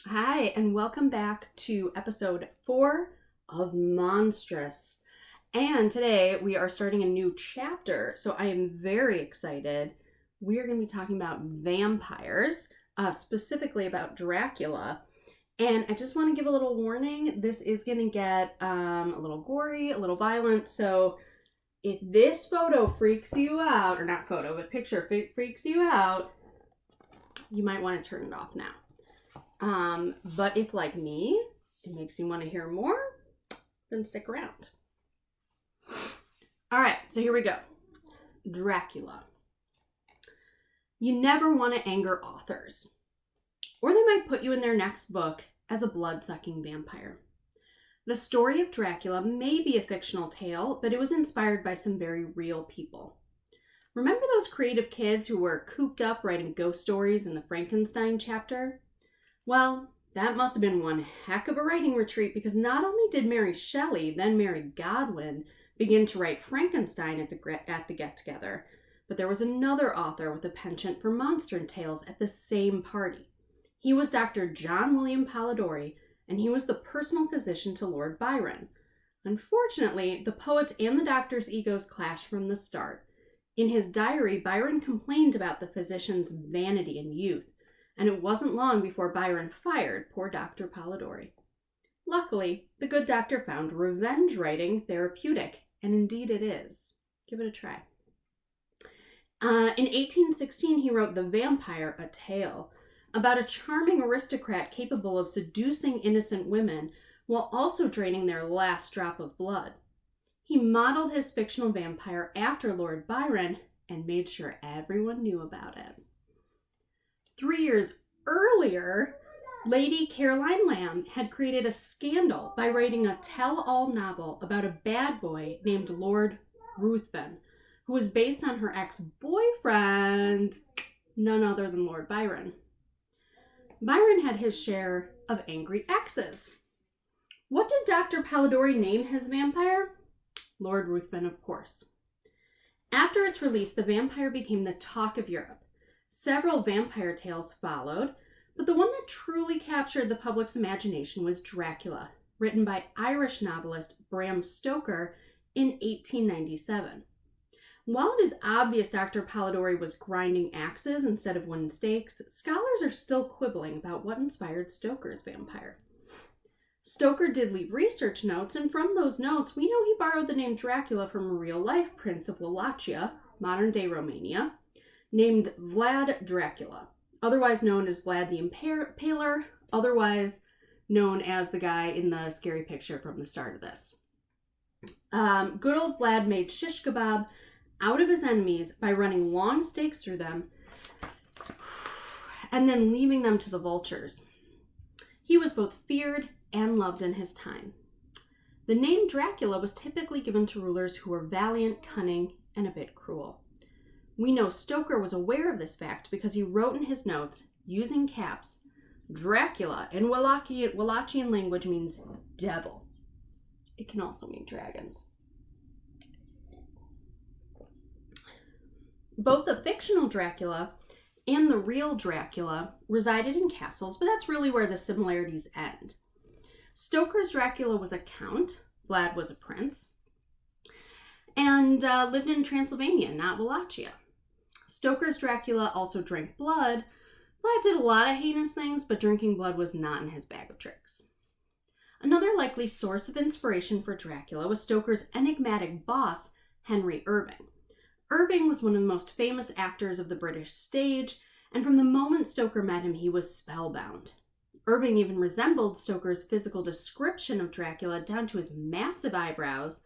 Hi, and welcome back to episode 4 of Monstrous. And today we are starting a new chapter, so I am very excited. We are going to be talking about vampires, specifically about Dracula. And I just want to give a little warning. This is going to get a little gory, a little violent, so if this photo freaks you out, or not photo, but picture freaks you out, you might want to turn it off now. But if, like me, it makes you want to hear more, then stick around. All right, so here we go. Dracula. You never want to anger authors, or they might put you in their next book as a blood-sucking vampire. The story of Dracula may be a fictional tale, but it was inspired by some very real people. Remember those creative kids who were cooped up writing ghost stories in the Frankenstein chapter? Well, that must have been one heck of a writing retreat, because not only did Mary Shelley, then Mary Godwin, begin to write Frankenstein at the get-together, but there was another author with a penchant for monster tales at the same party. He was Dr. John William Polidori, and he was the personal physician to Lord Byron. Unfortunately, the poet's and the doctor's egos clashed from the start. In his diary, Byron complained about the physician's vanity and youth, and it wasn't long before Byron fired poor Dr. Polidori. Luckily, the good doctor found revenge writing therapeutic, and indeed it is. Give it a try. In 1816, he wrote The Vampire, a Tale, about a charming aristocrat capable of seducing innocent women while also draining their last drop of blood. He modeled his fictional vampire after Lord Byron and made sure everyone knew about it. 3 years earlier, Lady Caroline Lamb had created a scandal by writing a tell-all novel about a bad boy named Lord Ruthven, who was based on her ex-boyfriend, none other than Lord Byron. Byron had his share of angry exes. What did Dr. Polidori name his vampire? Lord Ruthven, of course. After its release, The Vampire became the talk of Europe. Several vampire tales followed, but the one that truly captured the public's imagination was Dracula, written by Irish novelist Bram Stoker in 1897. While it is obvious Dr. Polidori was grinding axes instead of wooden stakes, scholars are still quibbling about what inspired Stoker's vampire. Stoker did leave research notes, and from those notes, we know he borrowed the name Dracula from a real-life prince of Wallachia, modern-day Romania, named Vlad Dracula, otherwise known as Vlad the Impaler, otherwise known as the guy in the scary picture from the start of this. Good old Vlad made shish kebab out of his enemies by running long stakes through them and then leaving them to the vultures. He was both feared and loved in his time. The name Dracula was typically given to rulers who were valiant, cunning, and a bit cruel. We know Stoker was aware of this fact because he wrote in his notes, using caps, Dracula in Wallachian language means devil. It can also mean dragons. Both the fictional Dracula and the real Dracula resided in castles, but that's really where the similarities end. Stoker's Dracula was a count, Vlad was a prince, and lived in Transylvania, not Wallachia. Stoker's Dracula also drank blood. Vlad did a lot of heinous things, but drinking blood was not in his bag of tricks. Another likely source of inspiration for Dracula was Stoker's enigmatic boss, Henry Irving. Irving was one of the most famous actors of the British stage, and from the moment Stoker met him, he was spellbound. Irving even resembled Stoker's physical description of Dracula down to his massive eyebrows,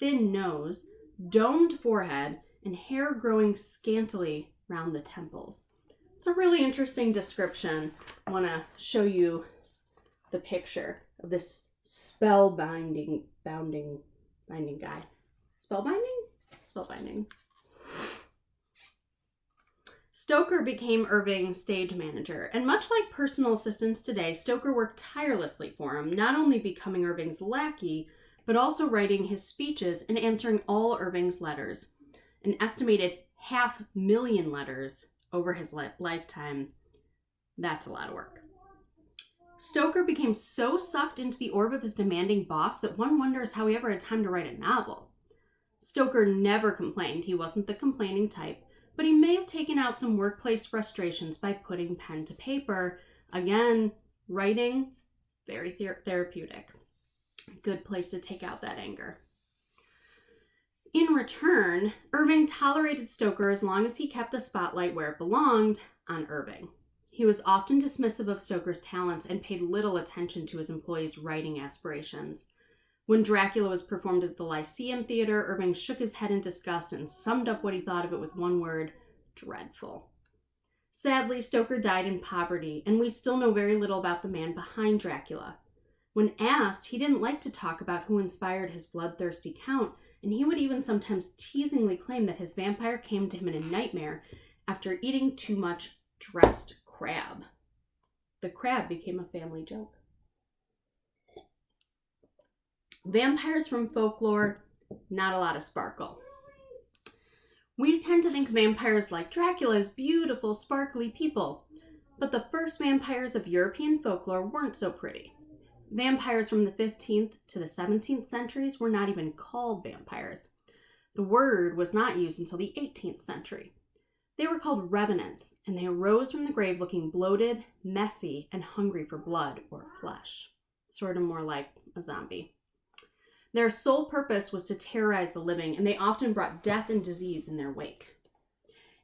thin nose, domed forehead, and hair growing scantily round the temples. It's a really interesting description. I want to show you the picture of this spellbinding guy. Spellbinding. Stoker became Irving's stage manager, and much like personal assistants today, Stoker worked tirelessly for him, not only becoming Irving's lackey, but also writing his speeches and answering all Irving's letters. An estimated 500,000 letters over his lifetime. That's a lot of work. Stoker became so sucked into the orb of his demanding boss that one wonders how he ever had time to write a novel. Stoker never complained. He wasn't the complaining type, but he may have taken out some workplace frustrations by putting pen to paper. Again, writing, very therapeutic. Good place to take out that anger. In return, Irving tolerated Stoker as long as he kept the spotlight where it belonged, on Irving. He was often dismissive of Stoker's talents and paid little attention to his employees' writing aspirations. When Dracula was performed at the Lyceum Theater, Irving shook his head in disgust and summed up what he thought of it with one word: dreadful. Sadly, Stoker died in poverty, and we still know very little about the man behind Dracula. When asked, he didn't like to talk about who inspired his bloodthirsty count, and he would even sometimes teasingly claim that his vampire came to him in a nightmare after eating too much dressed crab. The crab became a family joke. Vampires from folklore, not a lot of sparkle. We tend to think vampires like Dracula as beautiful, sparkly people, but the first vampires of European folklore weren't so pretty. Vampires from the 15th to the 17th centuries were not even called vampires. The word was not used until the 18th century. They were called revenants, and they arose from the grave looking bloated, messy, and hungry for blood or flesh. Sort of more like a zombie. Their sole purpose was to terrorize the living, and they often brought death and disease in their wake.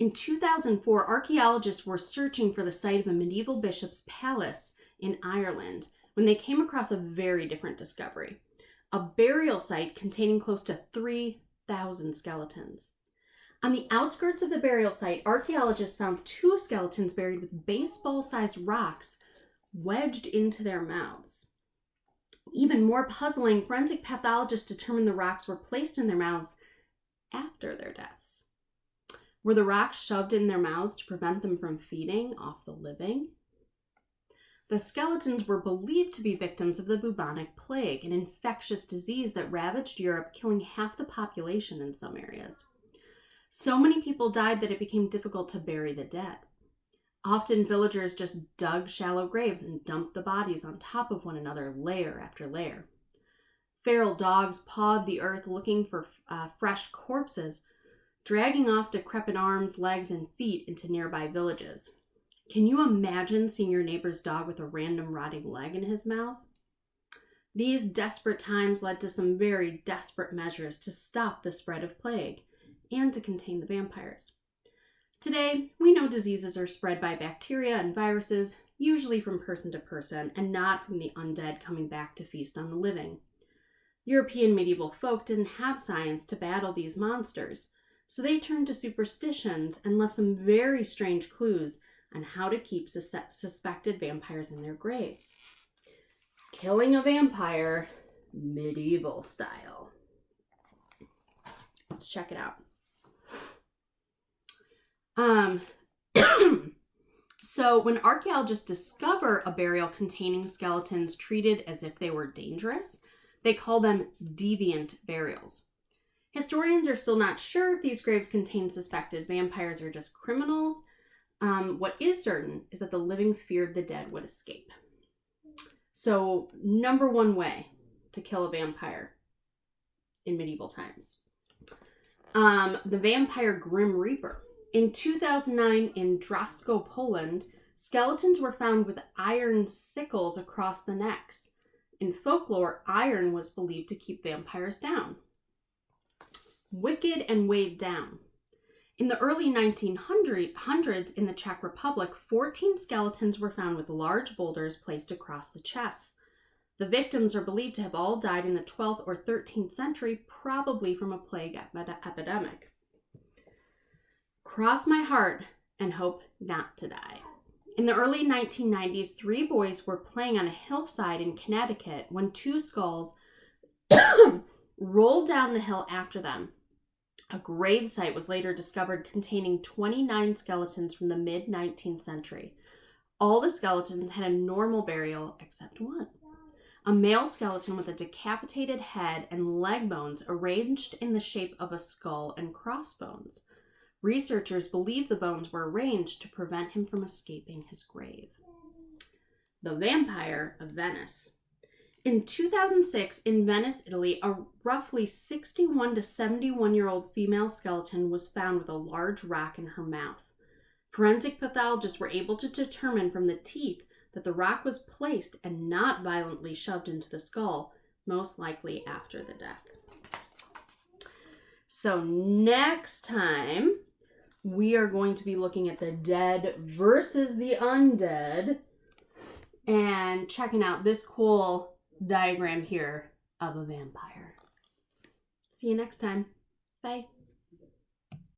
In 2004, archaeologists were searching for the site of a medieval bishop's palace in Ireland when they came across a very different discovery: a burial site containing close to 3,000 skeletons. On the outskirts of the burial site, archaeologists found 2 skeletons buried with baseball-sized rocks wedged into their mouths. Even more puzzling, forensic pathologists determined the rocks were placed in their mouths after their deaths. Were the rocks shoved in their mouths to prevent them from feeding off the living? The skeletons were believed to be victims of the bubonic plague, an infectious disease that ravaged Europe, killing half the population in some areas. So many people died that it became difficult to bury the dead. Often villagers just dug shallow graves and dumped the bodies on top of one another, layer after layer. Feral dogs pawed the earth looking for fresh corpses, dragging off decrepit arms, legs, and feet into nearby villages. Can you imagine seeing your neighbor's dog with a random rotting leg in his mouth? These desperate times led to some very desperate measures to stop the spread of plague and to contain the vampires. Today, we know diseases are spread by bacteria and viruses, usually from person to person, and not from the undead coming back to feast on the living. European medieval folk didn't have science to battle these monsters, so they turned to superstitions and left some very strange clues on how to keep suspected vampires in their graves. Killing a vampire, medieval style. Let's check it out. So when archaeologists discover a burial containing skeletons treated as if they were dangerous, they call them deviant burials. Historians are still not sure if these graves contain suspected vampires or just criminals. What is certain is that the living feared the dead would escape. So, number one way to kill a vampire in medieval times. The vampire Grim Reaper. In 2009, in Dracula, Poland, skeletons were found with iron sickles across the necks. In folklore, iron was believed to keep vampires down. Wicked and weighed down. In the early 1900s in the Czech Republic, 14 skeletons were found with large boulders placed across the chests. The victims are believed to have all died in the 12th or 13th century, probably from a plague epidemic. Cross my heart and hope not to die. In the early 1990s, 3 boys were playing on a hillside in Connecticut when 2 skulls rolled down the hill after them. A gravesite was later discovered containing 29 skeletons from the mid-19th century. All the skeletons had a normal burial except one. A male skeleton with a decapitated head and leg bones arranged in the shape of a skull and crossbones. Researchers believe the bones were arranged to prevent him from escaping his grave. the vampire of Venice. In 2006, in Venice, Italy, a roughly 61 to 71-year-old female skeleton was found with a large rock in her mouth. Forensic pathologists were able to determine from the teeth that the rock was placed and not violently shoved into the skull, most likely after the death. So next time, we are going to be looking at the dead versus the undead and checking out this cool diagram here of a vampire. See you next time. Bye.